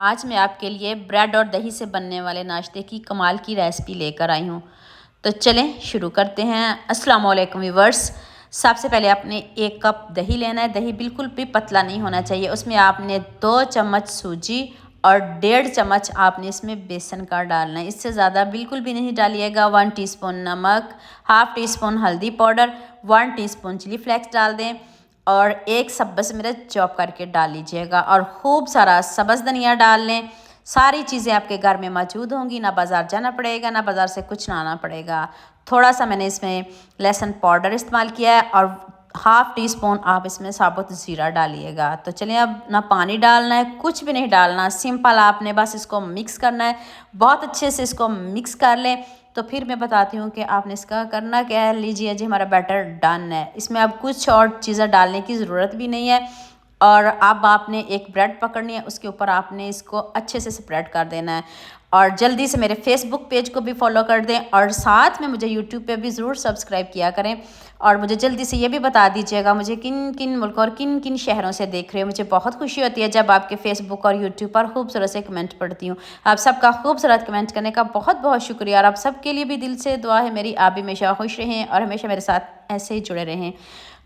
आज मैं आपके लिए ब्रेड और दही से बनने वाले नाश्ते की कमाल की रेसिपी लेकर आई हूँ। तो चलें शुरू करते हैं। अस्सलाम वालेकुम व्यूअर्स। सबसे पहले आपने 1 कप दही लेना है। दही बिल्कुल भी पतला नहीं होना चाहिए। उसमें आपने 2 चम्मच सूजी और 1.5 चम्मच आपने इसमें बेसन का डालना है। इससे ज़्यादा बिल्कुल भी नहीं डालिएगा। 1 टीस्पून नमक, हाफ़ टीस्पून हल्दी पाउडर, 1 टीस्पून चिली फ्लेक्स डाल दें और 1 सब्ज़ मिर्च चॉप करके डाल लीजिएगा और खूब सारा सब्ज़ धनिया डाल लें। सारी चीज़ें आपके घर में मौजूद होंगी, ना बाज़ार जाना पड़ेगा, ना बाज़ार से कुछ लाना पड़ेगा। थोड़ा सा मैंने इसमें लहसुन पाउडर इस्तेमाल किया है और हाफ़ टीस्पून आप इसमें साबुत ज़ीरा डालिएगा। तो चलिए, अब ना पानी डालना है, कुछ भी नहीं डालना, सिंपल आपने बस इसको मिक्स करना है। बहुत अच्छे से इसको मिक्स कर लें। तो फिर मैं बताती हूँ कि आपने इसका करना क्या है। लीजिए जी, हमारा बैटर डन है। इसमें अब कुछ और चीज़ें डालने की ज़रूरत भी नहीं है। और अब आपने एक ब्रेड पकड़नी है, उसके ऊपर आपने इसको अच्छे से स्प्रेड कर देना है। और जल्दी से मेरे फेसबुक पेज को भी फॉलो कर दें और साथ में मुझे यूट्यूब पे भी ज़रूर सब्सक्राइब किया करें। और मुझे जल्दी से ये भी बता दीजिएगा मुझे किन किन मुल्क और किन किन शहरों से देख रहे हो। मुझे बहुत खुशी होती है जब आपके फेसबुक और यूट्यूब पर खूबसूरत से कमेंट पढ़ती हूँ। आप सबका खूबसूरत कमेंट करने का बहुत बहुत शुक्रिया और आप सबके लिए भी दिल से दुआ है मेरी। आप भी हमेशा खुश रहें और हमेशा मेरे साथ ऐसे ही जुड़े रहें।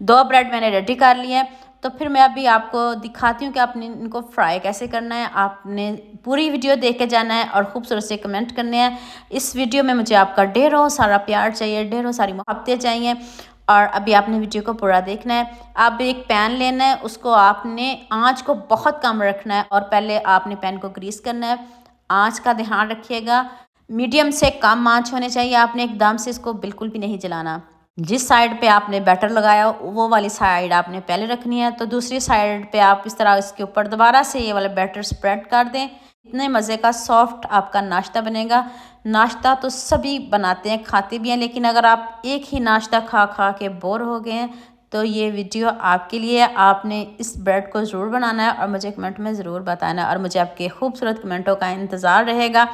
2 ब्रेड मैंने रेडी कर लिए हैं। तो फिर मैं अभी आपको दिखाती हूँ कि आपने इनको फ्राई कैसे करना है। आपने पूरी वीडियो देख के जाना है और खूबसूरत से कमेंट करने हैं। इस वीडियो में मुझे आपका ढेरों सारा प्यार चाहिए, ढेरों सारी मोहब्बतें चाहिए। और अभी आपने वीडियो को पूरा देखना है। आप एक पैन लेना है, उसको आपने आँच को बहुत कम रखना है और पहले आपने पैन को ग्रीस करना है। आँच का ध्यान रखिएगा, मीडियम से कम आँच होनी चाहिए। आपने एकदम से इसको बिल्कुल भी नहीं जलाना। जिस साइड पे आपने बैटर लगाया वो वाली साइड आपने पहले रखनी है। तो दूसरी साइड पे आप इस तरह इसके ऊपर दोबारा से ये वाला बैटर स्प्रेड कर दें। इतने मज़े का सॉफ्ट आपका नाश्ता बनेगा। नाश्ता तो सभी बनाते हैं, खाते भी हैं, लेकिन अगर आप एक ही नाश्ता खा खा के बोर हो गए हैं तो ये वीडियो आपके लिए है। आपने इस ब्रेड को ज़रूर बनाना है और मुझे कमेंट में ज़रूर बताना है और मुझे आपके खूबसूरत कमेंटों का इंतज़ार रहेगा।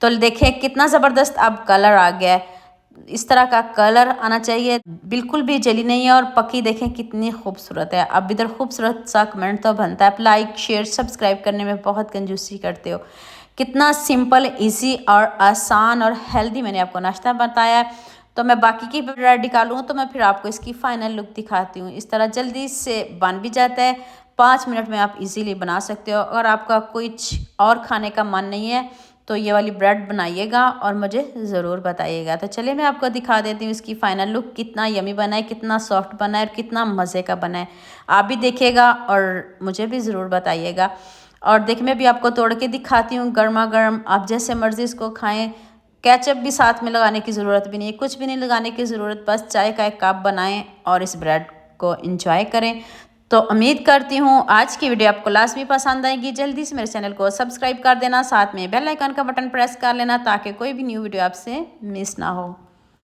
तो देखें कितना ज़बरदस्त अब कलर आ गया है। इस तरह का कलर आना चाहिए, बिल्कुल भी जली नहीं है और पकी देखें कितनी खूबसूरत है। अब इधर खूबसूरत सा कमेंट तो बनता है। आप लाइक शेयर सब्सक्राइब करने में बहुत कंजूसी करते हो। कितना सिंपल, इजी और आसान और हेल्दी मैंने आपको नाश्ता बताया है। तो मैं बाकी की ब्रेड निकालूँ तो मैं फिर आपको इसकी फ़ाइनल लुक दिखाती हूँ। इस तरह जल्दी से बन भी जाता है। 5 मिनट में आप इजीली बना सकते हो। अगर आपका कुछ और खाने का मन नहीं है तो ये वाली ब्रेड बनाइएगा और मुझे ज़रूर बताइएगा। तो चलिए मैं आपको दिखा देती हूँ इसकी फ़ाइनल लुक। कितना यमी बना है, कितना सॉफ्ट बना है और कितना मज़े का बना है। आप भी देखिएगा और मुझे भी ज़रूर बताइएगा। और देखिए, मैं भी आपको तोड़ के दिखाती हूँ गर्मा गर्म। आप जैसे मर्ज़ी इसको खाएँ। केचप भी साथ में लगाने की ज़रूरत भी नहीं है, कुछ भी नहीं लगाने की ज़रूरत, बस चाय का 1 कप बनाएं और इस ब्रेड को एंजॉय करें। तो उम्मीद करती हूँ आज की वीडियो आपको लाजमी पसंद आएगी। जल्दी से मेरे चैनल को सब्सक्राइब कर देना, साथ में बेल आइकन का बटन प्रेस कर लेना ताकि कोई भी न्यू वीडियो आपसे मिस ना हो।